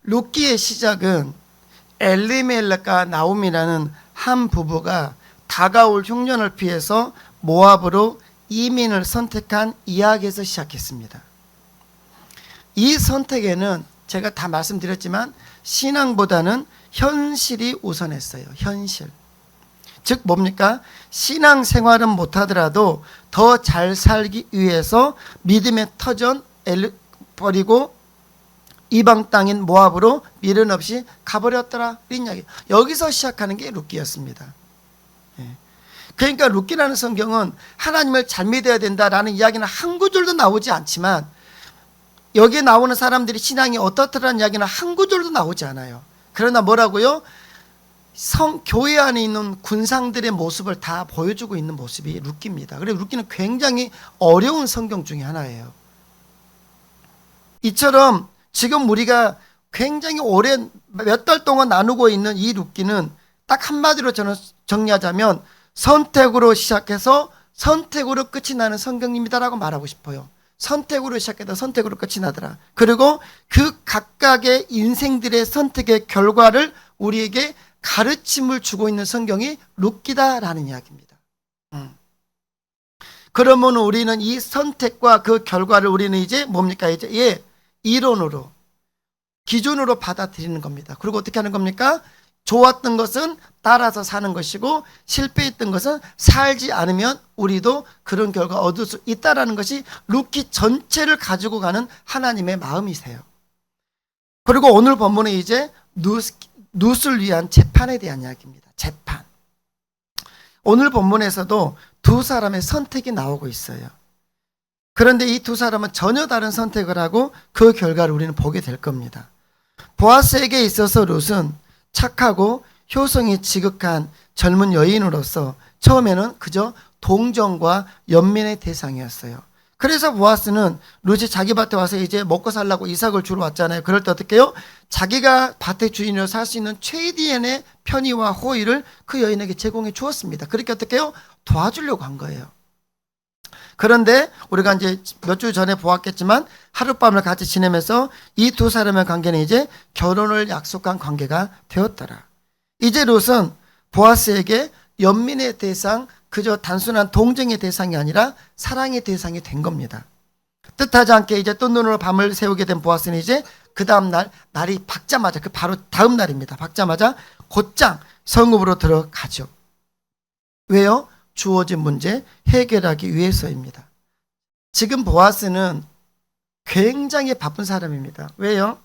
룻기의 시작은 엘리멜렉과 나옴이라는 한 부부가 다가올 흉년을 피해서 모압으로 이민을 선택한 이야기에서 시작했습니다. 이 선택에는 제가 다 말씀드렸지만 신앙보다는 현실이 우선했어요. 현실. 즉 뭡니까? 신앙생활은 못하더라도 더 잘 살기 위해서 믿음의 터전 버리고 이방 땅인 모압으로 미련 없이 가버렸더라. 이런 이야기. 여기서 시작하는 게 룻기였습니다. 그러니까 룻기라는 성경은 하나님을 잘 믿어야 된다라는 이야기는 한 구절도 나오지 않지만 여기에 나오는 사람들이 신앙이 어떻더라는 이야기는 한 구절도 나오지 않아요. 그러나 뭐라고요? 교회 안에 있는 군상들의 모습을 다 보여주고 있는 모습이 룻기입니다. 그래서 룻기는 굉장히 어려운 성경 중에 하나예요. 이처럼 지금 우리가 굉장히 오랜 몇 달 동안 나누고 있는 이 룻기는 딱 한마디로 저는 정리하자면 선택으로 시작해서 선택으로 끝이 나는 성경입니다라고 말하고 싶어요. 선택으로 시작해서 선택으로 끝이 나더라. 그리고 그 각각의 인생들의 선택의 결과를 우리에게 가르침을 주고 있는 성경이 룻기다라는 이야기입니다. 그러면 우리는 이 선택과 그 결과를 우리는 이제 뭡니까? 이제 이론으로 기준으로 받아들이는 겁니다. 그리고 어떻게 하는 겁니까? 좋았던 것은 따라서 사는 것이고 실패했던 것은 살지 않으면 우리도 그런 결과 얻을 수 있다라는 것이 룻기 전체를 가지고 가는 하나님의 마음이세요. 그리고 오늘 본문은 이제 룻을 위한 재판에 대한 이야기입니다. 재판. 오늘 본문에서도 두 사람의 선택이 나오고 있어요. 그런데 이 두 사람은 전혀 다른 선택을 하고 그 결과를 우리는 보게 될 겁니다. 보아스에게 있어서 룻은 착하고 효성이 지극한 젊은 여인으로서 처음에는 그저 동정과 연민의 대상이었어요. 그래서 보아스는 룻이 자기 밭에 와서 이제 먹고 살라고 이삭을 주러 왔잖아요. 그럴 때 어떻게 해요? 자기가 밭의 주인으로 살 수 있는 최대한의 편의와 호의를 그 여인에게 제공해 주었습니다. 그렇게 어떻게 해요? 도와주려고 한 거예요. 그런데 우리가 이제 몇 주 전에 보았겠지만 하룻밤을 같이 지내면서 이 두 사람의 관계는 이제 결혼을 약속한 관계가 되었더라. 이제 룻은 보아스에게 연민의 대상, 그저 단순한 동정의 대상이 아니라 사랑의 대상이 된 겁니다. 뜻하지 않게 이제 뜬 눈으로 밤을 새우게 된 보아스는 이제 그 다음날 날이 밝자마자 그 바로 다음 날입니다. 밝자마자 곧장 성읍으로 들어가죠. 왜요? 주어진 문제 해결하기 위해서입니다. 지금 보아스는 굉장히 바쁜 사람입니다. 왜요?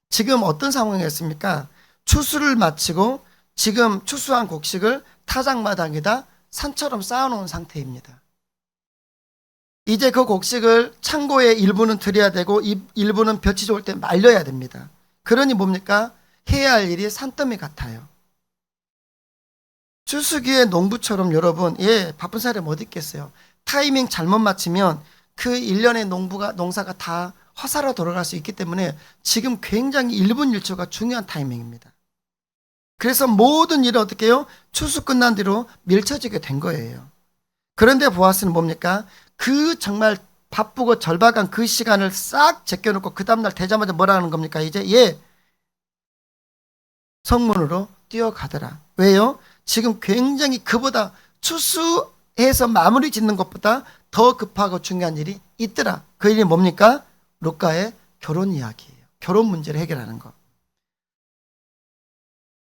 지금 어떤 상황이었습니까? 추수를 마치고 지금 추수한 곡식을 타작마당에다 산처럼 쌓아놓은 상태입니다. 이제 그 곡식을 창고에 일부는 들여야 되고 일부는 볕이 좋을 때 말려야 됩니다. 그러니 뭡니까? 해야 할 일이 산더미 같아요. 추수기의 농부처럼 여러분, 바쁜 사람이 어디 있겠어요? 타이밍 잘못 맞추면 그 1년의 농사가 다 허사로 돌아갈 수 있기 때문에 지금 굉장히 1분 1초가 중요한 타이밍입니다. 그래서 모든 일을 어떻게 해요? 추수 끝난 뒤로 밀쳐지게 된 거예요. 그런데 보아스는 뭡니까? 그 정말 바쁘고 절박한 그 시간을 싹 제껴놓고 그 다음날 되자마자 뭐라 하는 겁니까? 이제 성문으로 뛰어가더라. 왜요? 지금 굉장히 그보다 추수해서 마무리 짓는 것보다 더 급하고 중요한 일이 있더라. 그 일이 뭡니까? 룻과의 결혼 이야기예요. 결혼 문제를 해결하는 것.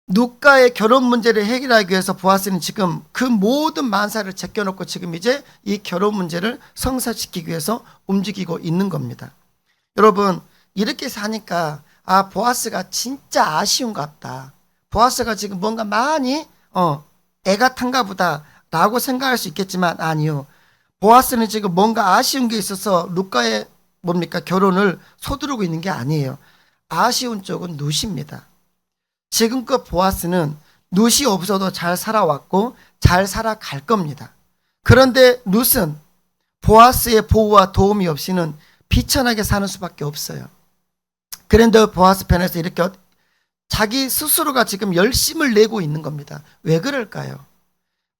룻과의 결혼 문제를 해결하기 위해서 보아스는 지금 그 모든 만사를 제껴놓고 지금 이제 이 결혼 문제를 성사시키기 위해서 움직이고 있는 겁니다. 여러분, 이렇게 사니까 보아스가 진짜 아쉬운 것 같다. 보아스가 지금 뭔가 많이 애가 탄가 보다 라고 생각할 수 있겠지만 아니요. 보아스는 지금 뭔가 아쉬운 게 있어서 룻과의 결혼을 서두르고 있는 게 아니에요. 아쉬운 쪽은 룻입니다. 지금껏 보아스는 룻이 없어도 잘 살아왔고 잘 살아갈 겁니다. 그런데 룻은 보아스의 보호와 도움이 없이는 비천하게 사는 수밖에 없어요. 그런데 보아스 편에서 이렇게 자기 스스로가 지금 열심을 내고 있는 겁니다. 왜 그럴까요?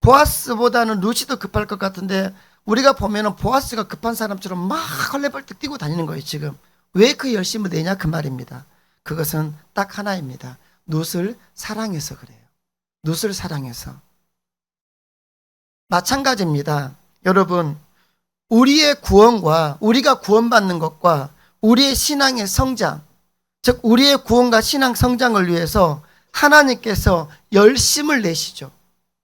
보아스보다는 룻이 더 급할 것 같은데 우리가 보면은 보아스가 급한 사람처럼 막 헐레벌떡 뛰고 다니는 거예요, 지금. 왜 그 열심을 내냐? 그 말입니다. 그것은 딱 하나입니다. 룻을 사랑해서 그래요. 룻을 사랑해서. 마찬가지입니다. 여러분, 우리의 구원과 우리가 구원받는 것과 우리의 신앙의 성장, 즉 우리의 구원과 신앙 성장을 위해서 하나님께서 열심을 내시죠.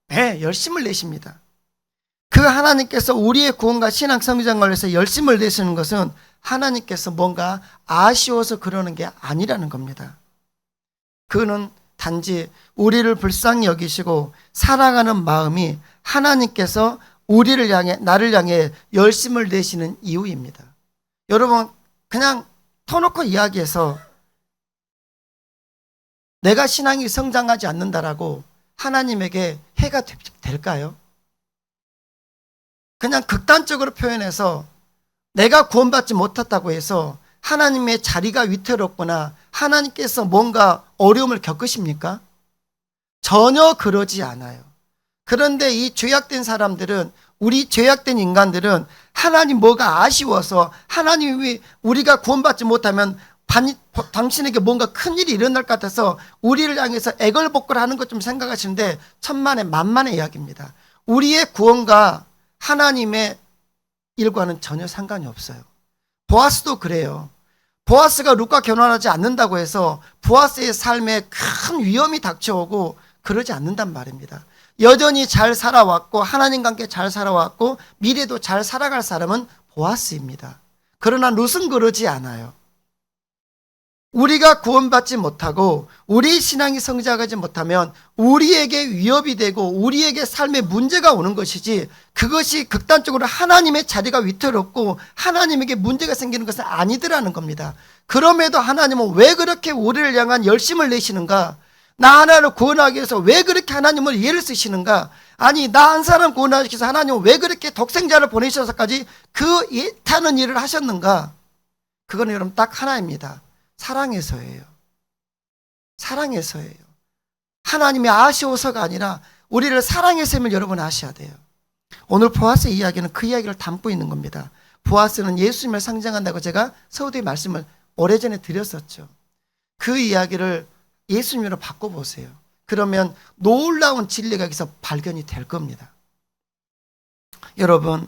네, 열심을 내십니다. 그 하나님께서 우리의 구원과 신앙 성장을 위해서 열심을 내시는 것은 하나님께서 뭔가 아쉬워서 그러는 게 아니라는 겁니다. 그는 단지 우리를 불쌍히 여기시고 사랑하는 마음이 하나님께서 우리를 향해, 나를 향해 열심을 내시는 이유입니다. 여러분, 그냥 터놓고 이야기해서 내가 신앙이 성장하지 않는다라고 하나님에게 해가 될까요? 그냥 극단적으로 표현해서 내가 구원받지 못했다고 해서 하나님의 자리가 위태롭거나 하나님께서 뭔가 어려움을 겪으십니까? 전혀 그러지 않아요. 그런데 이 죄악된 사람들은, 우리 죄악된 인간들은 하나님 뭐가 아쉬워서, 하나님이 우리가 구원받지 못하면 당신에게 뭔가 큰일이 일어날 것 같아서 우리를 향해서 애걸복걸 하는 것 좀 생각하시는데 천만의 만만의 이야기입니다. 우리의 구원과 하나님의 일과는 전혀 상관이 없어요. 보아스도 그래요. 보아스가 룻과 결혼하지 않는다고 해서 보아스의 삶에 큰 위험이 닥쳐오고 그러지 않는단 말입니다. 여전히 잘 살아왔고 하나님과 함께 잘 살아왔고 미래도 잘 살아갈 사람은 보아스입니다. 그러나 룻은 그러지 않아요. 우리가 구원받지 못하고 우리의 신앙이 성장하지 못하면 우리에게 위협이 되고 우리에게 삶에 문제가 오는 것이지, 그것이 극단적으로 하나님의 자리가 위태롭고 하나님에게 문제가 생기는 것은 아니더라는 겁니다. 그럼에도 하나님은 왜 그렇게 우리를 향한 열심을 내시는가? 나 하나를 구원하기 위해서 왜 그렇게 하나님을 예를 쓰시는가? 아니, 나 한 사람 구원하기 위해서 하나님은 왜 그렇게 독생자를 보내셔서까지 그 애타는 일을 하셨는가? 그건 여러분 딱 하나입니다. 사랑해서예요. 사랑해서예요. 하나님이 아쉬워서가 아니라 우리를 사랑해서임을 여러분 아셔야 돼요. 오늘 보아스 이야기는 그 이야기를 담고 있는 겁니다. 보아스는 예수님을 상징한다고 제가 서두에 말씀을 오래전에 드렸었죠. 그 이야기를 예수님으로 바꿔보세요. 그러면 놀라운 진리가 여기서 발견이 될 겁니다. 여러분,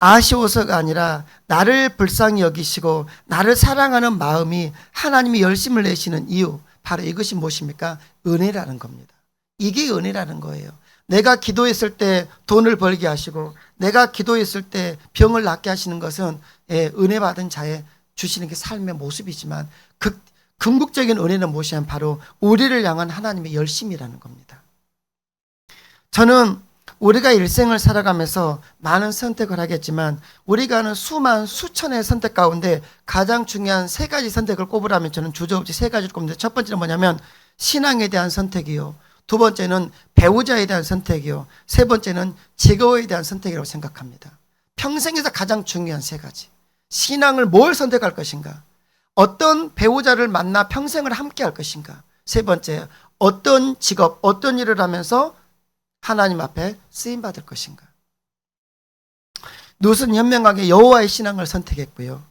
아쉬워서가 아니라 나를 불쌍히 여기시고 나를 사랑하는 마음이 하나님이 열심을 내시는 이유, 바로 이것이 무엇입니까? 은혜라는 겁니다. 이게 은혜라는 거예요. 내가 기도했을 때 돈을 벌게 하시고 내가 기도했을 때 병을 낫게 하시는 것은 은혜 받은 자의 주시는 게 삶의 모습이지만, 궁극적인 은혜는 무엇이냐면 바로 우리를 향한 하나님의 열심이라는 겁니다. 저는 우리가 일생을 살아가면서 많은 선택을 하겠지만 우리가 하는 수만 수천의 선택 가운데 가장 중요한 세 가지 선택을 꼽으라면 저는 주저없이 세 가지를 꼽는데, 첫 번째는 뭐냐면 신앙에 대한 선택이요, 두 번째는 배우자에 대한 선택이요, 세 번째는 직업에 대한 선택이라고 생각합니다. 평생에서 가장 중요한 세 가지. 신앙을 뭘 선택할 것인가, 어떤 배우자를 만나 평생을 함께 할 것인가, 세 번째 어떤 직업, 어떤 일을 하면서 하나님 앞에 쓰임받을 것인가. 룻은 현명하게 여호와의 신앙을 선택했고요,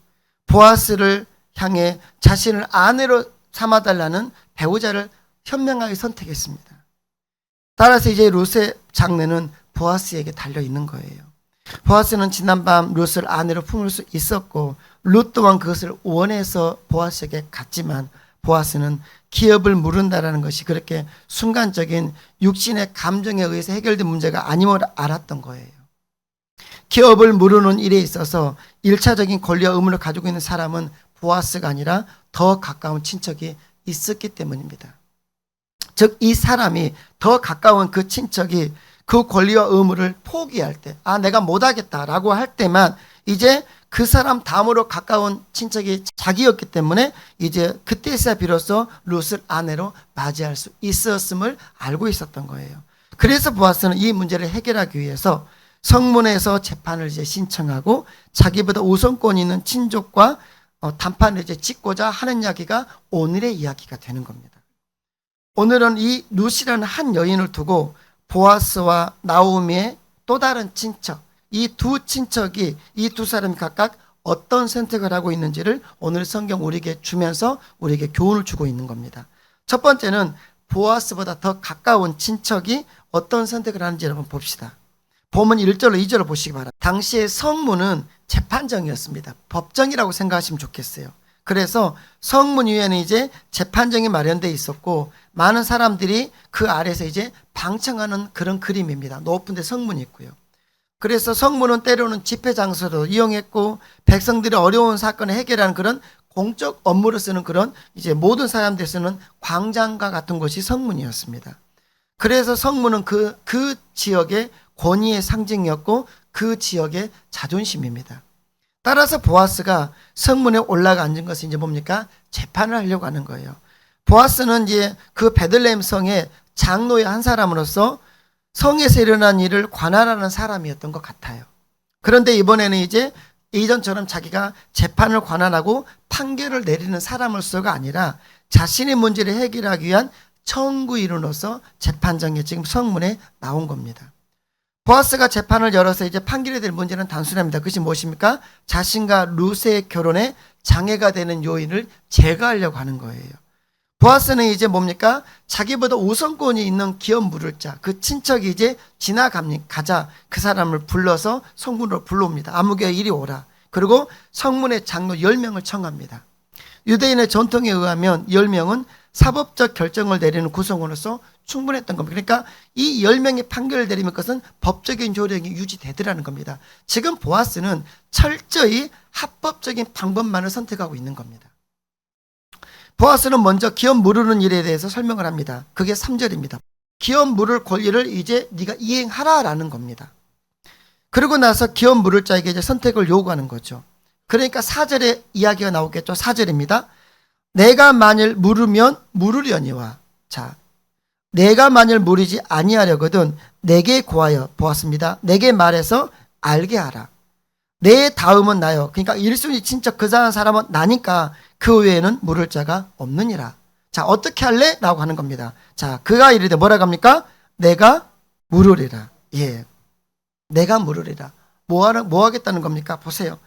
보아스를 향해 자신을 아내로 삼아달라는 배우자를 현명하게 선택했습니다. 따라서 이제 룻의 장래는 보아스에게 달려있는 거예요. 보아스는 지난밤 룻을 아내로 품을 수 있었고 룻 또한 그것을 원해서 보아스에게 갔지만 보아스는 기업을 물은다라는 것이 그렇게 순간적인 육신의 감정에 의해서 해결된 문제가 아님을 알았던 거예요. 기업을 물으는 일에 있어서 1차적인 권리와 의무를 가지고 있는 사람은 보아스가 아니라 더 가까운 친척이 있었기 때문입니다. 즉 이 사람이, 더 가까운 그 친척이 그 권리와 의무를 포기할 때, 내가 못하겠다라고 할 때만 이제 그 사람 다음으로 가까운 친척이 자기였기 때문에 이제 그때서야 비로소 룻을 아내로 맞이할 수 있었음을 알고 있었던 거예요. 그래서 보아스는 이 문제를 해결하기 위해서 성문에서 재판을 이제 신청하고 자기보다 우선권 있는 친족과 단판을 이제 짓고자 하는 이야기가 오늘의 이야기가 되는 겁니다. 오늘은 이 룻이라는 한 여인을 두고 보아스와 나오미의 또 다른 친척, 이 두 친척이, 이 두 사람이 각각 어떤 선택을 하고 있는지를 오늘 성경 우리에게 주면서 우리에게 교훈을 주고 있는 겁니다. 첫 번째는 보아스보다 더 가까운 친척이 어떤 선택을 하는지 한번 봅시다. 본문 1절로 2절을 보시기 바랍니다. 당시의 성문은 재판정이었습니다. 법정이라고 생각하시면 좋겠어요. 그래서 성문 위에는 이제 재판정이 마련되어 있었고 많은 사람들이 그 아래서 이제 방청하는 그런 그림입니다. 높은 데 성문이 있고요. 그래서 성문은 때로는 집회 장소로 이용했고 백성들이 어려운 사건을 해결하는 그런 공적 업무를 쓰는 그런 이제 모든 사람들이 쓰는 광장과 같은 곳이 성문이었습니다. 그래서 성문은 그 지역의 권위의 상징이었고 그 지역의 자존심입니다. 따라서 보아스가 성문에 올라가 앉은 것은 이제 뭡니까? 재판을 하려고 하는 거예요. 보아스는 이제 그 베들레헴 성의 장로의 한 사람으로서 성에서 일어난 일을 관할하는 사람이었던 것 같아요. 그런데 이번에는 이제 이전처럼 자기가 재판을 관할하고 판결을 내리는 사람으로서가 아니라 자신의 문제를 해결하기 위한 청구인으로서 재판장에 지금 성문에 나온 겁니다. 보아스가 재판을 열어서 이제 판결이 될 문제는 단순합니다. 그것이 무엇입니까? 자신과 룻의 결혼에 장애가 되는 요인을 제거하려고 하는 거예요. 보아스는 이제 뭡니까? 자기보다 우선권이 있는 기업 물을 자, 그 친척이 이제 가자 그 사람을 불러서 성문으로 불러옵니다. 아무개 이리 오라. 그리고 성문의 장로 10명을 청합니다. 유대인의 전통에 의하면 10명은 사법적 결정을 내리는 구성원으로서 충분했던 겁니다. 그러니까 이 10명의 판결을 내리면 그것은 법적인 조력이 유지되더라는 겁니다. 지금 보아스는 철저히 합법적인 방법만을 선택하고 있는 겁니다. 보아스는 먼저 기업 무르는 일에 대해서 설명을 합니다. 그게 3절입니다. 기업 물을 권리를 이제 네가 이행하라라는 겁니다. 그러고 나서 기업 물을 자에게 이제 선택을 요구하는 거죠. 그러니까 4절에 이야기가 나오겠죠. 4절입니다. 내가 만일 물으면 물으려니와. 자, 내가 만일 물으지 아니하려거든 내게 고하여 보았습니다. 내게 말해서 알게 하라. 내 다음은 나요. 그러니까 1순위 친척 그 사람은 나니까 그 외에는 물을 자가 없느니라. 자, 어떻게 할래? 라고 하는 겁니다. 자, 그가 이르되 뭐라고 합니까? 내가 물으리라. 예. 내가 물으리라. 뭐 하겠다는 겁니까? 보세요.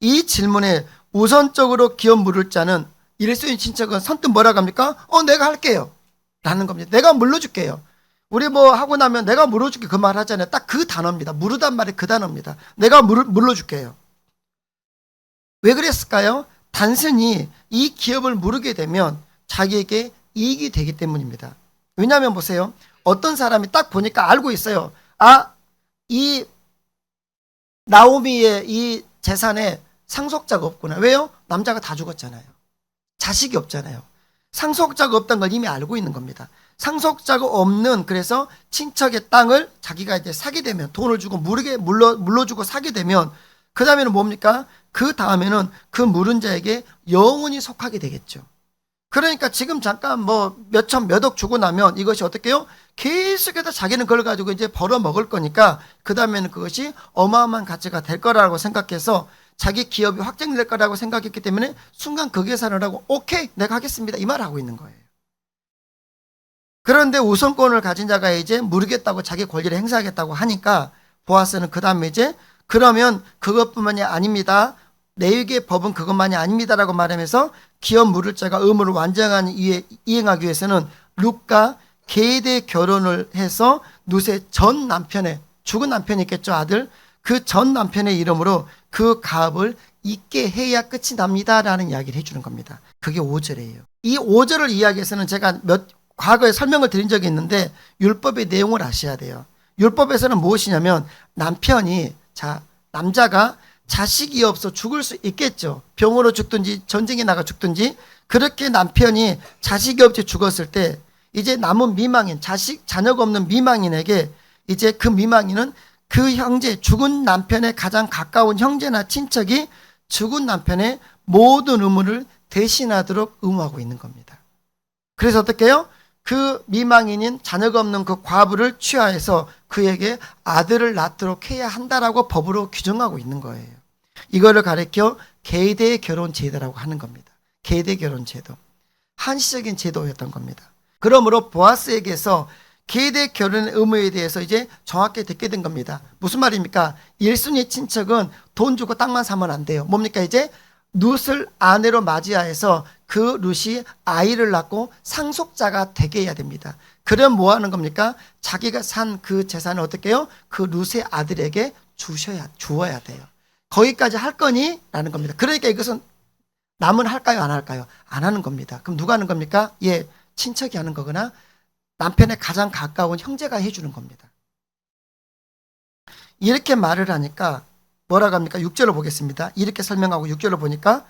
이 질문에 우선적으로 기업 물을 자는 1순위 친척은 선뜻 뭐라고 합니까? 내가 할게요. 라는 겁니다. 내가 물러줄게요. 우리 뭐 하고 나면 내가 물어줄게 그 말 하잖아요. 딱 그 단어입니다. 물으단 말이 그 단어입니다. 내가 물러줄게요. 왜 그랬을까요? 단순히 이 기업을 물으게 되면 자기에게 이익이 되기 때문입니다. 왜냐하면 보세요. 어떤 사람이 딱 보니까 알고 있어요. 이 나오미의 이 재산에 상속자가 없구나. 왜요? 남자가 다 죽었잖아요. 자식이 없잖아요. 상속자가 없다는 걸 이미 알고 있는 겁니다. 상속자가 없는 그래서 친척의 땅을 자기가 이제 사게 되면 돈을 주고 물러주고 사게 되면 그 다음에는 뭡니까? 그 다음에는 그 물은 자에게 영원히 속하게 되겠죠. 그러니까 지금 잠깐 뭐 몇천 몇억 주고 나면 이것이 어떻게 해요? 계속해서 자기는 그걸 가지고 이제 벌어 먹을 거니까 그 다음에는 그것이 어마어마한 가치가 될 거라고 생각해서 자기 기업이 확장될 거라고 생각했기 때문에 순간 그 계산을 하고 오케이 내가 하겠습니다 이 말을 하고 있는 거예요. 그런데 우선권을 가진 자가 이제 물겠다고 자기 권리를 행사하겠다고 하니까 보아스는 그 다음에 이제 그러면 그것뿐만이 아닙니다. 레위기의 법은 그것만이 아닙니다라고 말하면서 기업 물을 자가 의무를 완전히 이행하기 위해서는 룻과 계대 결혼을 해서 룻의 전 남편의 죽은 남편이 있겠죠 아들 그 전 남편의 이름으로 그 가업을 잊게 해야 끝이 납니다라는 이야기를 해주는 겁니다. 그게 5절이에요. 이 5절을 이야기해서는 제가 과거에 설명을 드린 적이 있는데 율법의 내용을 아셔야 돼요. 율법에서는 무엇이냐면 남자가 자식이 없어 죽을 수 있겠죠. 병으로 죽든지 전쟁에 나가 죽든지 그렇게 남편이 자식이 없이 죽었을 때 이제 남은 미망인 자녀가 없는 미망인에게 이제 그 미망인은 그 형제 죽은 남편의 가장 가까운 형제나 친척이 죽은 남편의 모든 의무를 대신하도록 의무하고 있는 겁니다. 그래서 어떻게 해요? 그 미망인인 자녀가 없는 그 과부를 취하해서 그에게 아들을 낳도록 해야 한다라고 법으로 규정하고 있는 거예요. 이거를 가리켜 계대 결혼 제도라고 하는 겁니다. 계대 결혼 제도. 한시적인 제도였던 겁니다. 그러므로 보아스에게서 계대 결혼의 의무에 대해서 이제 정확히 듣게 된 겁니다. 무슨 말입니까? 1순위 친척은 돈 주고 땅만 사면 안 돼요. 뭡니까? 이제 룻을 아내로 맞이하여서 그 룻이 아이를 낳고 상속자가 되게 해야 됩니다. 그럼 뭐 하는 겁니까? 자기가 산 그 재산을 어떻게 해요? 그 룻의 아들에게 주어야 돼요. 거기까지 할 거니? 라는 겁니다. 그러니까 이것은 남은 할까요? 안 할까요? 안 하는 겁니다. 그럼 누가 하는 겁니까? 예, 친척이 하는 거거나 남편의 가장 가까운 형제가 해주는 겁니다. 이렇게 말을 하니까 뭐라고 합니까? 6절을 보겠습니다. 이렇게 설명하고 6절을 보니까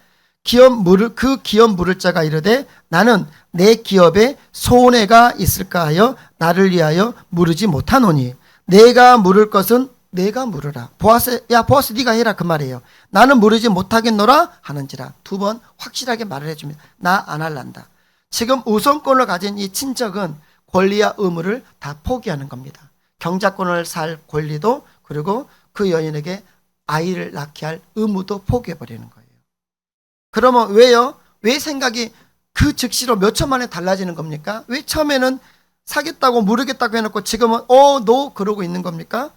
그 기업 물을 자가 이르되 나는 내 기업에 손해가 있을까 하여 나를 위하여 물으지 못하노니 내가 물을 것은 내가 물으라. 보아스, 야 보아스 네가 해라 그 말이에요. 나는 물으지 못하겠노라 하는지라. 두 번 확실하게 말을 해줍니다. 나 안 할란다. 지금 우선권을 가진 이 친척은 권리와 의무를 다 포기하는 겁니다. 경자권을 살 권리도 그리고 그 여인에게 아이를 낳게 할 의무도 포기해버리는 거예요. 그러면 왜요? 왜 생각이 그 즉시로 몇 초 만에 달라지는 겁니까? 왜 처음에는 사겠다고 모르겠다고 해놓고 지금은 노 그러고 있는 겁니까?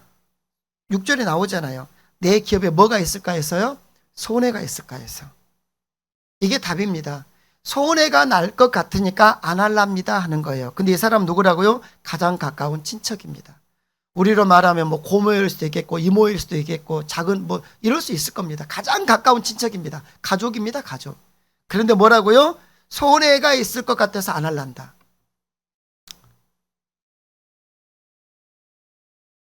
6절에 나오잖아요. 내 기업에 뭐가 있을까 해서요? 손해가 있을까 해서. 이게 답입니다. 손해가 날 것 같으니까 안 할랍니다 하는 거예요. 근데 이 사람 누구라고요? 가장 가까운 친척입니다. 우리로 말하면 뭐 고모일 수도 있겠고 이모일 수도 있겠고 작은 뭐 이럴 수 있을 겁니다. 가장 가까운 친척입니다. 가족입니다. 가족. 그런데 뭐라고요? 손해가 있을 것 같아서 안 할란다.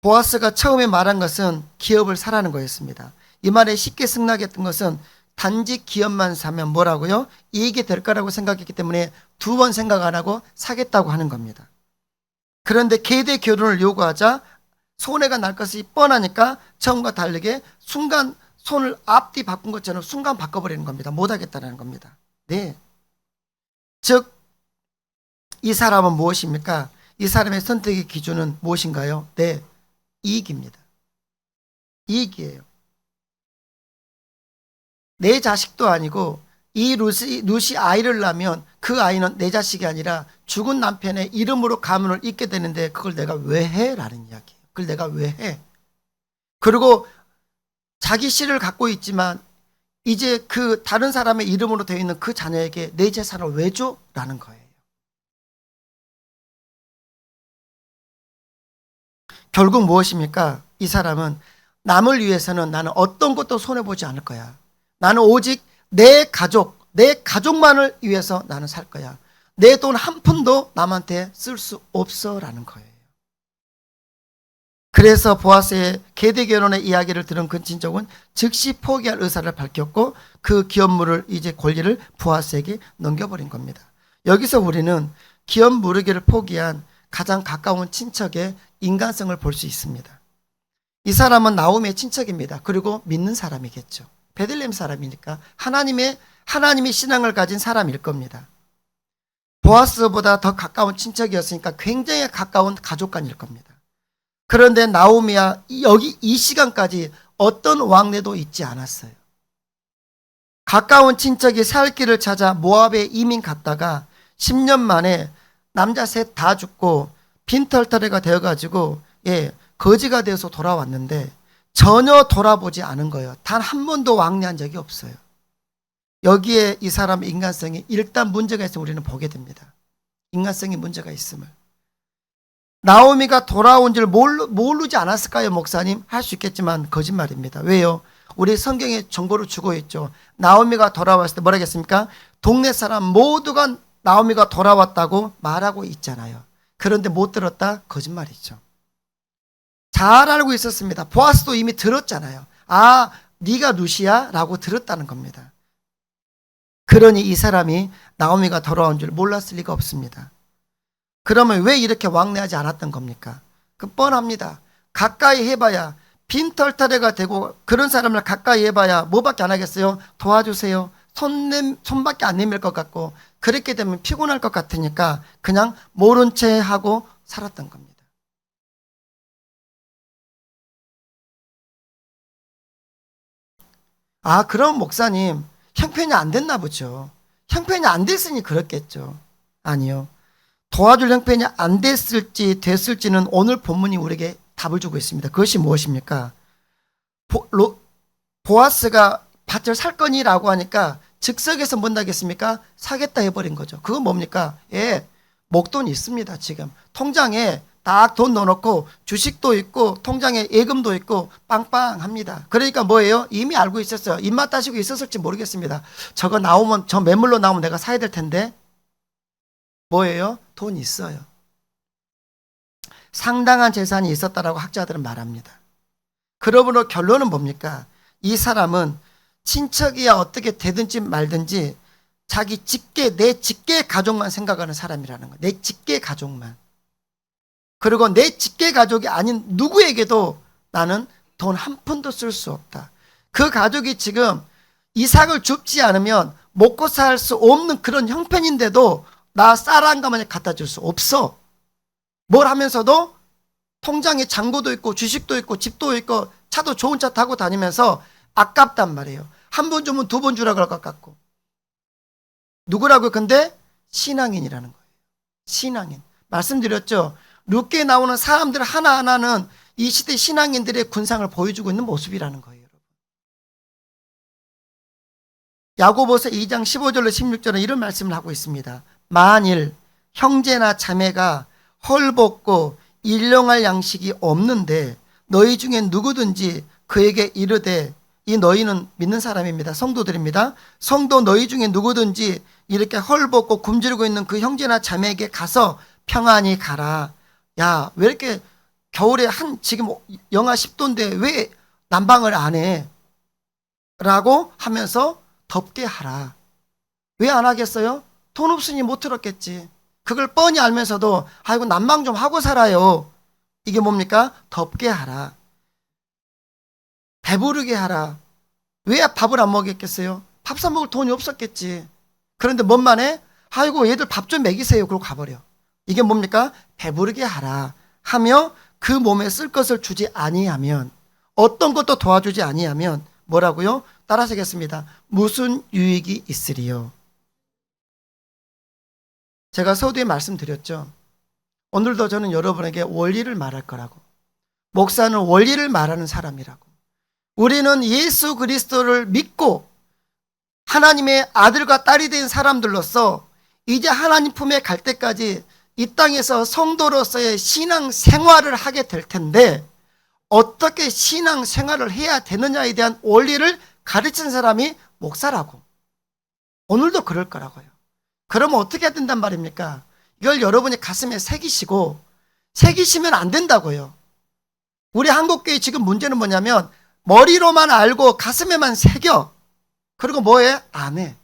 보아스가 처음에 말한 것은 기업을 사라는 거였습니다. 이 말에 쉽게 승낙했던 것은 단지 기업만 사면 뭐라고요? 이익이 될 거라고 생각했기 때문에 두 번 생각 안 하고 사겠다고 하는 겁니다. 그런데 계대 결혼을 요구하자 손해가 날 것이 뻔하니까 처음과 다르게 순간 손을 앞뒤 바꾼 것처럼 순간 바꿔버리는 겁니다. 못하겠다는 겁니다. 네. 즉, 이 사람은 무엇입니까? 이 사람의 선택의 기준은 무엇인가요? 네. 이익입니다. 이익이에요. 내 자식도 아니고 이 룻이 아이를 낳으면 그 아이는 내 자식이 아니라 죽은 남편의 이름으로 가문을 잇게 되는데 그걸 내가 왜 해? 라는 이야기예요. 그걸 내가 왜 해? 그리고 자기 씨를 갖고 있지만 이제 그 다른 사람의 이름으로 되어 있는 그 자녀에게 내 재산을 왜 줘? 라는 거예요. 결국 무엇입니까? 이 사람은 남을 위해서는 나는 어떤 것도 손해보지 않을 거야. 나는 오직 내 가족만을 위해서 나는 살 거야. 내 돈 한 푼도 남한테 쓸 수 없어 라는 거예요. 그래서 보아스의 계대 결혼의 이야기를 들은 그 친족은 즉시 포기할 의사를 밝혔고 그 기업물을 이제 권리를 보아스에게 넘겨버린 겁니다. 여기서 우리는 기업 물으기를 포기한 가장 가까운 친척의 인간성을 볼 수 있습니다. 이 사람은 나오미의 친척입니다. 그리고 믿는 사람이겠죠. 베들레헴 사람이니까 하나님의 신앙을 가진 사람일 겁니다. 보아스보다 더 가까운 친척이었으니까 굉장히 가까운 가족관일 겁니다. 그런데 나오미야 여기 이 시간까지 어떤 왕래도 있지 않았어요. 가까운 친척이 살 길을 찾아 모압에 이민 갔다가 10년 만에 남자 셋 다 죽고 빈털터리가 되어가지고 거지가 되어서 돌아왔는데 전혀 돌아보지 않은 거예요. 단 한 번도 왕래한 적이 없어요. 여기에 이 사람의 인간성이 일단 문제가 있음을 우리는 보게 됩니다. 인간성이 문제가 있음을. 나오미가 돌아온 줄 모르지 않았을까요, 목사님? 할 수 있겠지만 거짓말입니다. 왜요? 우리 성경에 정보를 주고 있죠. 나오미가 돌아왔을 때 뭐라 했습니까? 동네 사람 모두가 나오미가 돌아왔다고 말하고 있잖아요. 그런데 못 들었다? 거짓말이죠. 잘 알고 있었습니다. 보아스도 이미 들었잖아요. 아, 네가 룻이야? 라고 들었다는 겁니다. 그러니 이 사람이 나오미가 돌아온 줄 몰랐을 리가 없습니다. 그러면 왜 이렇게 왕래하지 않았던 겁니까? 그 뻔합니다. 가까이 해봐야 빈털터리가 되고 그런 사람을 가까이 해봐야 뭐밖에 안 하겠어요? 도와주세요. 손밖에 안 내밀 것 같고 그렇게 되면 피곤할 것 같으니까 그냥 모른 채 하고 살았던 겁니다. 아, 그럼 목사님 형편이 안 됐나 보죠. 형편이 안 됐으니 그렇겠죠. 아니요. 도와줄 형편이 안 됐을지는 오늘 본문이 우리에게 답을 주고 있습니다. 그것이 무엇입니까? 보아스가 밭을 살 거니라고 하니까 즉석에서 뭔다겠습니까? 사겠다 해버린 거죠. 그건 뭡니까? 예, 목돈이 있습니다. 지금 통장에 딱 돈 넣어놓고 주식도 있고 통장에 예금도 있고 빵빵합니다. 그러니까 뭐예요? 이미 알고 있었어요. 입맛 따시고 있었을지 모르겠습니다. 저거 나오면, 저 매물로 나오면 내가 사야 될 텐데 뭐예요? 돈이 있어요. 상당한 재산이 있었다라고 학자들은 말합니다. 그러므로 결론은 뭡니까? 이 사람은 친척이야 어떻게 되든지 말든지 자기 내 직계 가족만 생각하는 사람이라는 거예요. 내 직계 가족만. 그리고 내 직계 가족이 아닌 누구에게도 나는 돈 한 푼도 쓸 수 없다. 그 가족이 지금 이삭을 줍지 않으면 먹고 살 수 없는 그런 형편인데도 나 쌀 한 가마니 갖다 줄 수 없어. 뭘 하면서도 통장에 잔고도 있고 주식도 있고 집도 있고 차도 좋은 차 타고 다니면서 아깝단 말이에요. 한 번 주면 두 번 주라 그럴 것 같고. 누구라고요? 근데 신앙인이라는 거예요. 신앙인. 말씀드렸죠. 룻기에 나오는 사람들 하나하나는 이 시대 신앙인들의 군상을 보여주고 있는 모습이라는 거예요. 야고보서 2장 15절로 16절은 이런 말씀을 하고 있습니다. 만일 형제나 자매가 헐벗고 일용할 양식이 없는데 너희 중에 누구든지 그에게 이르되, 이 너희는 믿는 사람입니다. 성도들입니다. 성도 너희 중에 누구든지 이렇게 헐벗고 굶주리고 있는 그 형제나 자매에게 가서 평안히 가라. 야, 왜 이렇게 겨울에 지금 영하 10도인데 왜 난방을 안 해? 라고 하면서 덥게 하라. 왜 안 하겠어요? 돈 없으니 못 들었겠지. 그걸 뻔히 알면서도 아이고 난방 좀 하고 살아요. 이게 뭡니까? 덥게 하라. 배부르게 하라. 왜 밥을 안 먹였겠어요? 밥 사 먹을 돈이 없었겠지. 그런데 뭔만 해? 아이고 얘들 밥 좀 먹이세요. 그러고 가버려. 이게 뭡니까? 배부르게 하라 하며 그 몸에 쓸 것을 주지 아니하면, 어떤 것도 도와주지 아니하면 뭐라고요? 따라서 하겠습니다. 무슨 유익이 있으리요? 제가 서두에 말씀드렸죠. 오늘도 저는 여러분에게 원리를 말할 거라고. 목사는 원리를 말하는 사람이라고. 우리는 예수 그리스도를 믿고 하나님의 아들과 딸이 된 사람들로서 이제 하나님 품에 갈 때까지 이 땅에서 성도로서의 신앙 생활을 하게 될 텐데, 어떻게 신앙 생활을 해야 되느냐에 대한 원리를 가르친 사람이 목사라고. 오늘도 그럴 거라고요. 그러면 어떻게 해야 된단 말입니까? 이걸 여러분이 가슴에 새기시면 안 된다고요. 우리 한국교회 지금 문제는 뭐냐면 머리로만 알고 가슴에만 새겨. 그리고 뭐해? 안 해.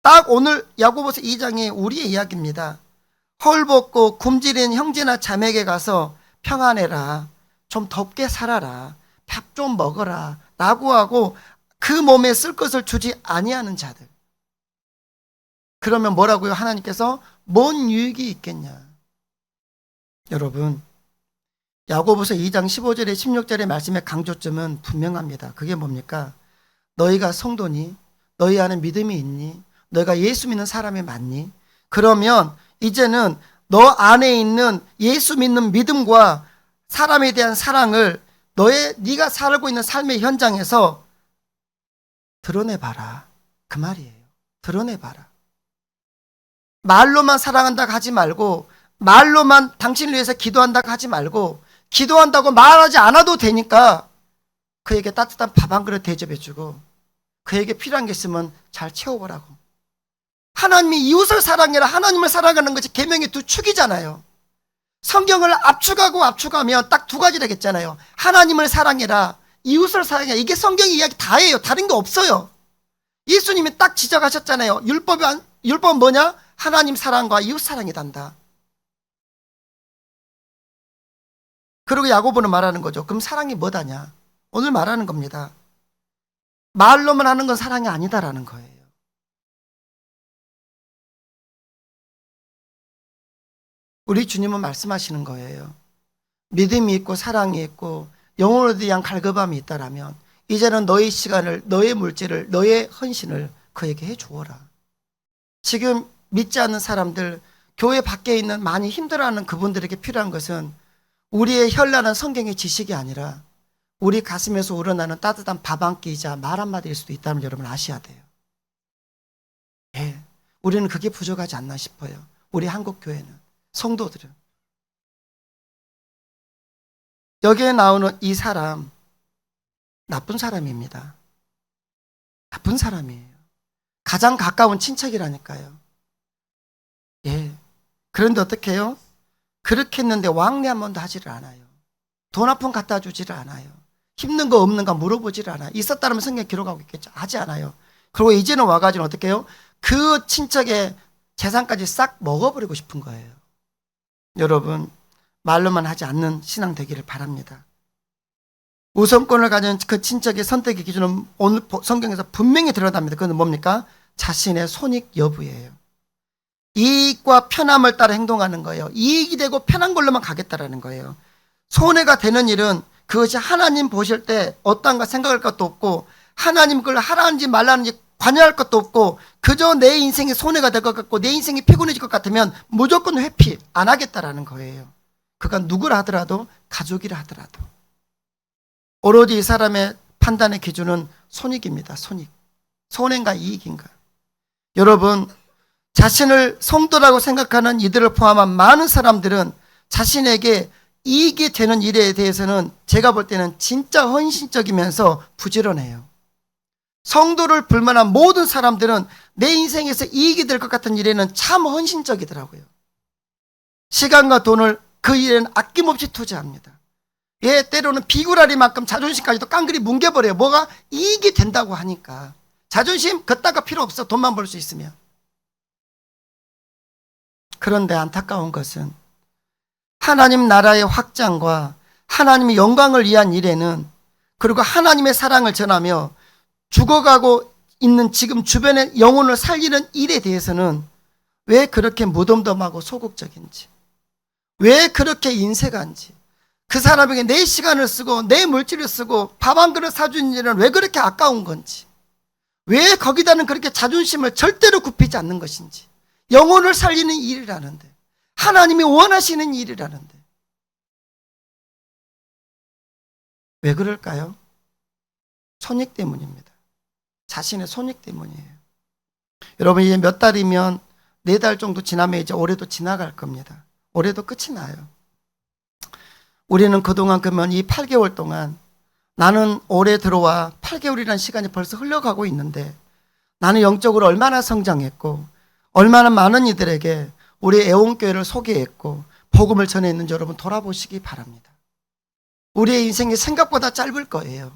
딱 오늘 야고보서 2장이 우리의 이야기입니다. 헐벗고 굶주린 형제나 자매에게 가서 평안해라. 좀 덥게 살아라. 밥 좀 먹어라. 라고 하고 그 몸에 쓸 것을 주지 아니하는 자들. 그러면 뭐라고요? 하나님께서 뭔 유익이 있겠냐? 여러분, 야고보서 2장 15절에 16절의 말씀의 강조점은 분명합니다. 그게 뭡니까? 너희가 성도니? 너희 안에 믿음이 있니? 너희가 예수 믿는 사람이 맞니? 그러면 이제는 너 안에 있는 예수 믿는 믿음과 사람에 대한 사랑을 네가 살고 있는 삶의 현장에서 드러내봐라. 그 말이에요. 드러내봐라. 말로만 사랑한다고 하지 말고, 말로만 당신을 위해서 기도한다고 하지 말고, 기도한다고 말하지 않아도 되니까 그에게 따뜻한 밥 한 그릇 대접해주고 그에게 필요한 게 있으면 잘 채워보라고. 하나님이 이웃을 사랑해라, 하나님을 사랑하는 것이 계명의 두 축이잖아요. 성경을 압축하면 딱 두 가지라고 했잖아요. 하나님을 사랑해라, 이웃을 사랑해라. 이게 성경 이야기 다예요. 다른 게 없어요. 예수님이 딱 지적하셨잖아요. 율법은 뭐냐? 하나님 사랑과 이웃 사랑이 단다. 그리고 야고보는 말하는 거죠. 그럼 사랑이 뭐다냐? 오늘 말하는 겁니다. 말로만 하는 건 사랑이 아니다라는 거예요. 우리 주님은 말씀하시는 거예요. 믿음이 있고 사랑이 있고 영혼에 대한 갈급함이 있다라면 이제는 너의 시간을, 너의 물질을, 너의 헌신을 그에게 해주어라. 지금 믿지 않는 사람들, 교회 밖에 있는 많이 힘들어하는 그분들에게 필요한 것은 우리의 현란한 성경의 지식이 아니라 우리 가슴에서 우러나는 따뜻한 밥 한 끼이자 말 한마디일 수도 있다는 여러분 아셔야 돼요. 예, 우리는 그게 부족하지 않나 싶어요. 우리 한국 교회는, 성도들은. 여기에 나오는 이 사람 나쁜 사람입니다. 나쁜 사람이에요. 가장 가까운 친척이라니까요. 예. 그런데 어떻게 해요? 그렇게 했는데 왕래 한 번도 하지를 않아요. 돈 한 푼 갖다 주지를 않아요. 힘든 거 없는가 물어보지를 않아요. 있었다면 성경 기록하고 있겠죠. 하지 않아요. 그리고 이제는 와가지고 어떻게 해요? 그 친척의 재산까지 싹 먹어버리고 싶은 거예요. 여러분, 말로만 하지 않는 신앙 되기를 바랍니다. 우선권을 가진 그 친척의 선택의 기준은 오늘 성경에서 분명히 드러납니다. 그건 뭡니까? 자신의 손익 여부예요. 이익과 편함을 따라 행동하는 거예요. 이익이 되고 편한 걸로만 가겠다라는 거예요. 손해가 되는 일은 그것이 하나님 보실 때 어떠한가 생각할 것도 없고 하나님 그걸 하라는지 말라는지 관여할 것도 없고 그저 내 인생이 손해가 될 것 같고 내 인생이 피곤해질 것 같으면 무조건 회피 안 하겠다라는 거예요. 그가 누구라 하더라도 가족이라 하더라도. 오로지 이 사람의 판단의 기준은 손익입니다. 손익. 손해인가 이익인가. 여러분, 자신을 성도라고 생각하는 이들을 포함한 많은 사람들은 자신에게 이익이 되는 일에 대해서는 제가 볼 때는 진짜 헌신적이면서 부지런해요. 성도를 불만한 모든 사람들은 내 인생에서 이익이 될 것 같은 일에는 참 헌신적이더라고요. 시간과 돈을 그 일에는 아낌없이 투자합니다. 예, 때로는 비구라리만큼 자존심까지도 깡그리 뭉개버려요. 뭐가 이익이 된다고 하니까. 자존심 걷다가 필요 없어. 돈만 벌 수 있으면. 그런데 안타까운 것은 하나님 나라의 확장과 하나님의 영광을 위한 일에는 그리고 하나님의 사랑을 전하며 죽어가고 있는 지금 주변의 영혼을 살리는 일에 대해서는 왜 그렇게 무덤덤하고 소극적인지, 왜 그렇게 인색한지, 그 사람에게 내 시간을 쓰고 내 물질을 쓰고 밥 한 그릇 사주는 일은 왜 그렇게 아까운 건지, 왜 거기다는 그렇게 자존심을 절대로 굽히지 않는 것인지, 영혼을 살리는 일이라는데, 하나님이 원하시는 일이라는데 왜 그럴까요? 손익 때문입니다. 자신의 손익 때문이에요. 여러분, 이제 몇 달이면 4달 정도 지나면 이제 올해도 지나갈 겁니다. 올해도 끝이 나요. 우리는 그동안 그러면 이 8개월 동안 나는 올해 들어와 8개월이라는 시간이 벌써 흘러가고 있는데 나는 영적으로 얼마나 성장했고 얼마나 많은 이들에게 우리 애원교회를 소개했고 복음을 전했는지 여러분 돌아보시기 바랍니다. 우리의 인생이 생각보다 짧을 거예요.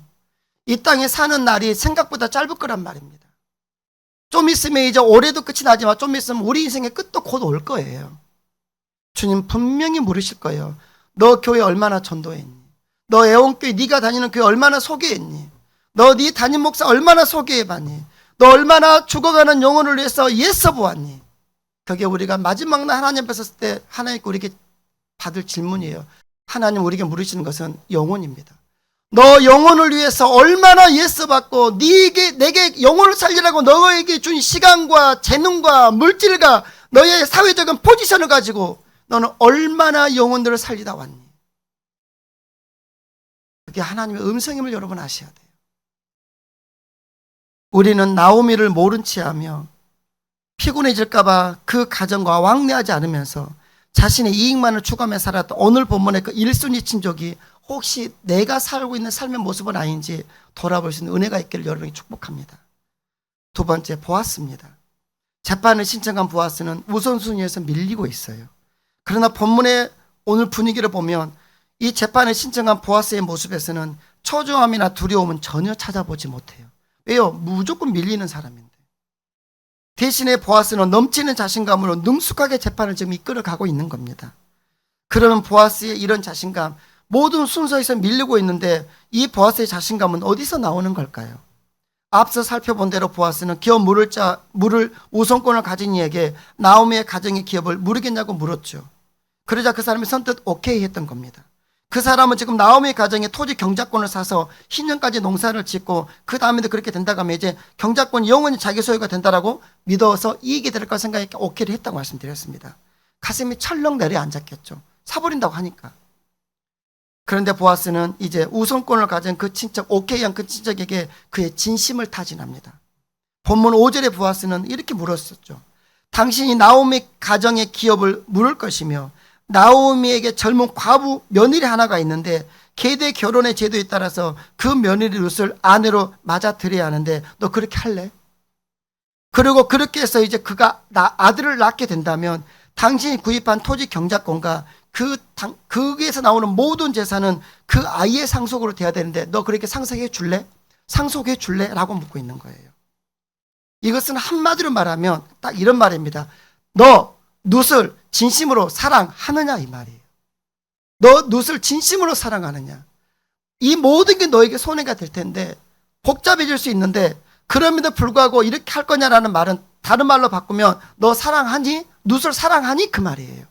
이 땅에 사는 날이 생각보다 짧을 거란 말입니다. 좀 있으면 이제 올해도 끝이 나지만 좀 있으면 우리 인생의 끝도 곧 올 거예요. 주님 분명히 물으실 거예요. 너 교회 얼마나 전도했니? 너 애원교회 네가 다니는 교회 얼마나 소개했니? 너 네 담임 목사 얼마나 소개해봤니? 너 얼마나 죽어가는 영혼을 위해서 예서 보았니? 그게 우리가 마지막 날 하나님 앞에 섰을 때 하나님께 우리에게 받을 질문이에요. 하나님 우리에게 물으시는 것은 영혼입니다. 너 영혼을 위해서 얼마나 예서 받고 내게 영혼을 살리라고 너에게 준 시간과 재능과 물질과 너의 사회적인 포지션을 가지고 너는 얼마나 영혼들을 살리다 왔니? 그게 하나님의 음성임을 여러분 아셔야 돼요. 우리는 나오미를 모른 체하며 피곤해질까봐 그 가정과 왕래하지 않으면서 자신의 이익만을 추구하며 살았던 오늘 본문의 그 1순위 친족이 혹시 내가 살고 있는 삶의 모습은 아닌지 돌아볼 수 있는 은혜가 있기를 여러분에게 축복합니다. 두 번째, 보아스입니다. 재판을 신청한 보아스는 우선순위에서 밀리고 있어요. 그러나 본문의 오늘 분위기를 보면 이 재판을 신청한 보아스의 모습에서는 초조함이나 두려움은 전혀 찾아보지 못해요. 왜요? 무조건 밀리는 사람인데. 대신에 보아스는 넘치는 자신감으로 능숙하게 재판을 지금 이끌어가고 있는 겁니다. 그러면 보아스의 이런 자신감, 모든 순서에서 밀리고 있는데 이 보아스의 자신감은 어디서 나오는 걸까요? 앞서 살펴본 대로 보아스는 기업 물을 우선권을 가진 이에게 나오미의 가정의 기업을 물으겠냐고 물었죠. 그러자 그 사람이 선뜻 오케이 했던 겁니다. 그 사람은 지금 나오미의 가정에 토지 경작권을 사서 10년까지 농사를 짓고 그 다음에도 그렇게 된다고 하면 이제 경작권이 영원히 자기 소유가 된다라고 믿어서 이익이 될 거 생각하니까 오케이를 했다고 말씀드렸습니다. 가슴이 철렁 내려앉았겠죠. 사버린다고 하니까. 그런데 보아스는 이제 우선권을 가진 그 친척, 오케이한 그 친척에게 그의 진심을 타진합니다. 본문 5절에 보아스는 이렇게 물었었죠. 당신이 나오미 가정의 기업을 물을 것이며 나오미에게 젊은 과부 며느리 하나가 있는데 계대 결혼의 제도에 따라서 그 며느리 룻을 아내로 맞아들여야 하는데 너 그렇게 할래? 그리고 그렇게 해서 이제 그가 아들을 낳게 된다면 당신이 구입한 토지 경작권과 거기에서 나오는 모든 재산은 그 아이의 상속으로 돼야 되는데 너 그렇게 상속해 줄래? 상속해 줄래? 라고 묻고 있는 거예요. 이것은 한마디로 말하면 딱 이런 말입니다. 너 룻을 진심으로 사랑하느냐 이 말이에요. 너 룻을 진심으로 사랑하느냐. 이 모든 게 너에게 손해가 될 텐데 복잡해질 수 있는데 그럼에도 불구하고 이렇게 할 거냐라는 말은 다른 말로 바꾸면 너 사랑하니? 룻을 사랑하니? 그 말이에요.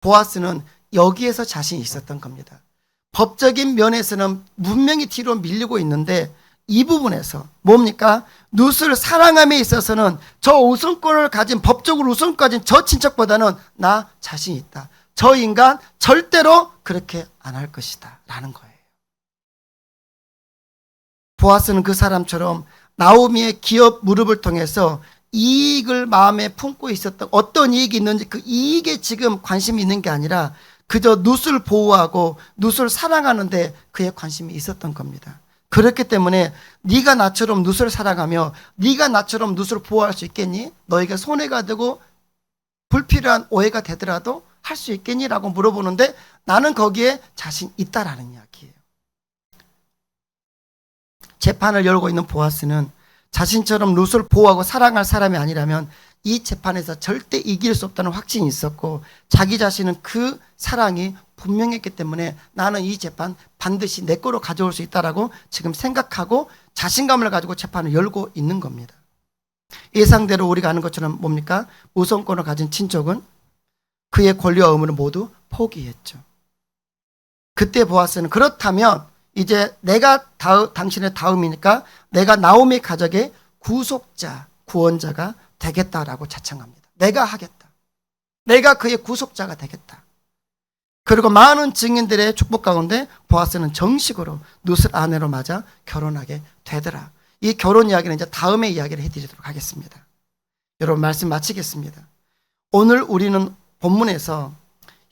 보아스는 여기에서 자신이 있었던 겁니다. 법적인 면에서는 분명히 뒤로 밀리고 있는데 이 부분에서 뭡니까? 룻을 사랑함에 있어서는 저 우선권을 가진 법적으로 우선권 가진 저 친척보다는 나 자신이 있다. 저 인간 절대로 그렇게 안 할 것이다 라는 거예요. 보아스는 그 사람처럼 나오미의 기업 무릎을 통해서 이익을 마음에 품고 있었던 어떤 이익이 있는지 그 이익에 지금 관심이 있는 게 아니라 그저 룻을 보호하고 룻을 사랑하는데 그의 관심이 있었던 겁니다. 그렇기 때문에 네가 나처럼 룻을 사랑하며 네가 나처럼 룻을 보호할 수 있겠니? 너에게 손해가 되고 불필요한 오해가 되더라도 할 수 있겠니? 라고 물어보는데 나는 거기에 자신 있다라는 이야기예요. 재판을 열고 있는 보아스는 자신처럼 룻을 보호하고 사랑할 사람이 아니라면 이 재판에서 절대 이길 수 없다는 확신이 있었고 자기 자신은 그 사랑이 분명했기 때문에 나는 이 재판 반드시 내 거로 가져올 수 있다라고 지금 생각하고 자신감을 가지고 재판을 열고 있는 겁니다. 예상대로 우리가 아는 것처럼 뭡니까? 우선권을 가진 친족은 그의 권리와 의무를 모두 포기했죠. 그때 보아스는 그렇다면 이제 내가 당신의 다음이니까 내가 나오미 가족의 구속자, 구원자가 되겠다라고 자청합니다. 내가 하겠다. 내가 그의 구속자가 되겠다. 그리고 많은 증인들의 축복 가운데 보아스는 정식으로 룻을 아내로 맞아 결혼하게 되더라. 이 결혼 이야기는 이제 다음에 이야기를 해드리도록 하겠습니다. 여러분 말씀 마치겠습니다. 오늘 우리는 본문에서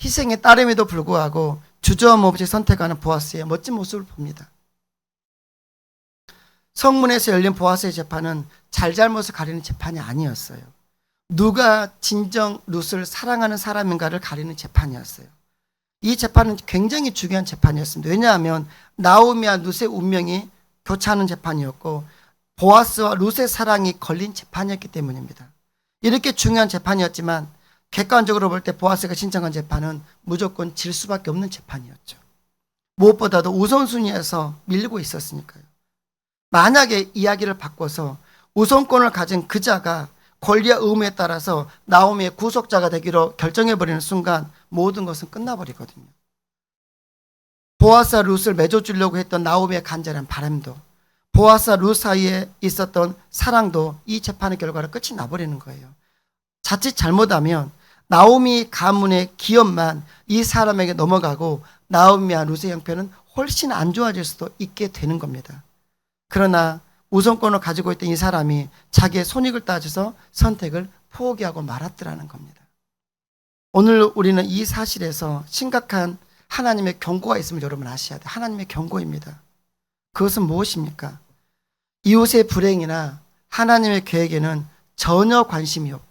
희생에 따름에도 불구하고 주저함 없이 선택하는 보아스의 멋진 모습을 봅니다. 성문에서 열린 보아스의 재판은 잘잘못을 가리는 재판이 아니었어요. 누가 진정 룻을 사랑하는 사람인가를 가리는 재판이었어요. 이 재판은 굉장히 중요한 재판이었습니다. 왜냐하면 나오미와 룻의 운명이 교차하는 재판이었고 보아스와 룻의 사랑이 걸린 재판이었기 때문입니다. 이렇게 중요한 재판이었지만 객관적으로 볼 때 보아스가 신청한 재판은 무조건 질 수밖에 없는 재판이었죠. 무엇보다도 우선순위에서 밀리고 있었으니까요. 만약에 이야기를 바꿔서 우선권을 가진 그자가 권리와 의무에 따라서 나오미의 구속자가 되기로 결정해버리는 순간 모든 것은 끝나버리거든요. 보아스와 룻을 맺어주려고 했던 나오미의 간절한 바람도 보아스와 룻 사이에 있었던 사랑도 이 재판의 결과로 끝이 나버리는 거예요. 자칫 잘못하면 나오미 가문의 기업만 이 사람에게 넘어가고 나오미와 룻의 형편은 훨씬 안 좋아질 수도 있게 되는 겁니다. 그러나 우선권을 가지고 있던 이 사람이 자기의 손익을 따져서 선택을 포기하고 말았더라는 겁니다. 오늘 우리는 이 사실에서 심각한 하나님의 경고가 있음을 여러분 아셔야 돼요. 하나님의 경고입니다. 그것은 무엇입니까? 이웃의 불행이나 하나님의 계획에는 전혀 관심이 없고,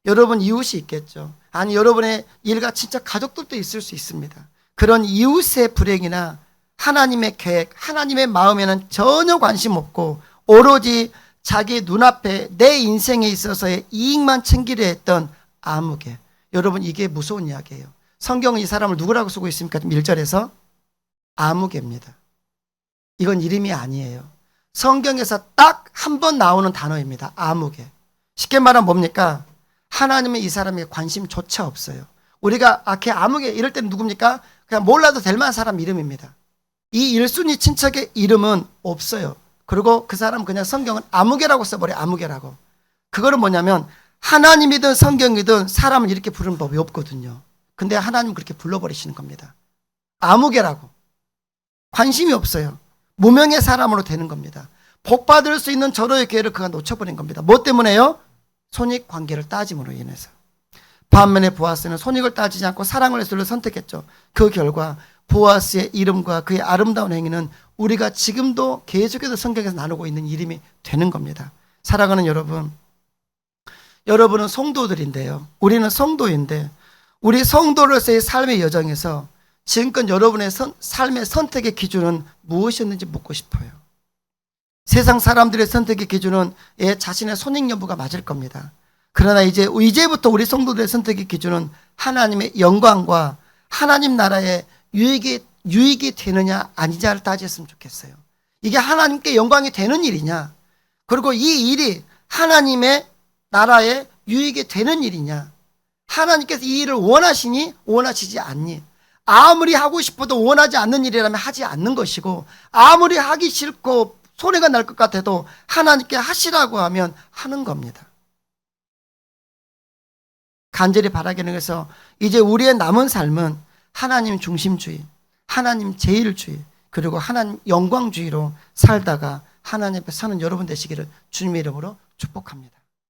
여러분 이웃이 있겠죠. 아니 여러분의 일가 친척 가족들도 있을 수 있습니다. 그런 이웃의 불행이나 하나님의 계획, 하나님의 마음에는 전혀 관심 없고 오로지 자기 눈앞에 내 인생에 있어서의 이익만 챙기려 했던 아무개. 여러분 이게 무서운 이야기예요. 성경은 이 사람을 누구라고 쓰고 있습니까? 1절에서 아무개입니다. 이건 이름이 아니에요. 성경에서 딱 한 번 나오는 단어입니다. 아무개. 쉽게 말하면 뭡니까? 하나님의 이 사람에게 관심조차 없어요. 우리가 걔 아무개 이럴 때는 누굽니까? 그냥 몰라도 될 만한 사람 이름입니다. 이 1순위 친척의 이름은 없어요. 그리고 그 사람은 그냥 성경은 아무개라고 써버려요. 아무개라고. 그거는 뭐냐면 하나님이든 성경이든 사람을 이렇게 부르는 법이 없거든요. 근데 하나님 그렇게 불러버리시는 겁니다. 아무개라고. 관심이 없어요. 무명의 사람으로 되는 겁니다. 복 받을 수 있는 절호의 기회를 그가 놓쳐버린 겁니다. 뭐 때문에요? 손익 관계를 따짐으로 인해서. 반면에 보아스는 손익을 따지지 않고 사랑을 예수를 선택했죠. 그 결과 보아스의 이름과 그의 아름다운 행위는 우리가 지금도 계속해서 성경에서 나누고 있는 이름이 되는 겁니다. 사랑하는 여러분, 여러분은 성도들인데요. 우리는 성도인데 우리 성도로서의 삶의 여정에서 지금껏 여러분의 삶의 선택의 기준은 무엇이었는지 묻고 싶어요. 세상 사람들의 선택의 기준은 자신의 손익 여부가 맞을 겁니다. 그러나 이제부터 우리 성도들의 선택의 기준은 하나님의 영광과 하나님 나라의 유익이 되느냐 아니냐를 따졌으면 좋겠어요. 이게 하나님께 영광이 되는 일이냐, 그리고 이 일이 하나님의 나라에 유익이 되는 일이냐, 하나님께서 이 일을 원하시니 원하시지 않니, 아무리 하고 싶어도 원하지 않는 일이라면 하지 않는 것이고, 아무리 하기 싫고 손해가 날 것 같아도 하나님께 하시라고 하면 하는 겁니다. 간절히 바라기는 해서 이제 우리의 남은 삶은 하나님 중심주의, 하나님 제일주의, 그리고 하나님 영광주의로 살다가 하나님 앞에 사는 여러분 되시기를 주님의 이름으로 축복합니다.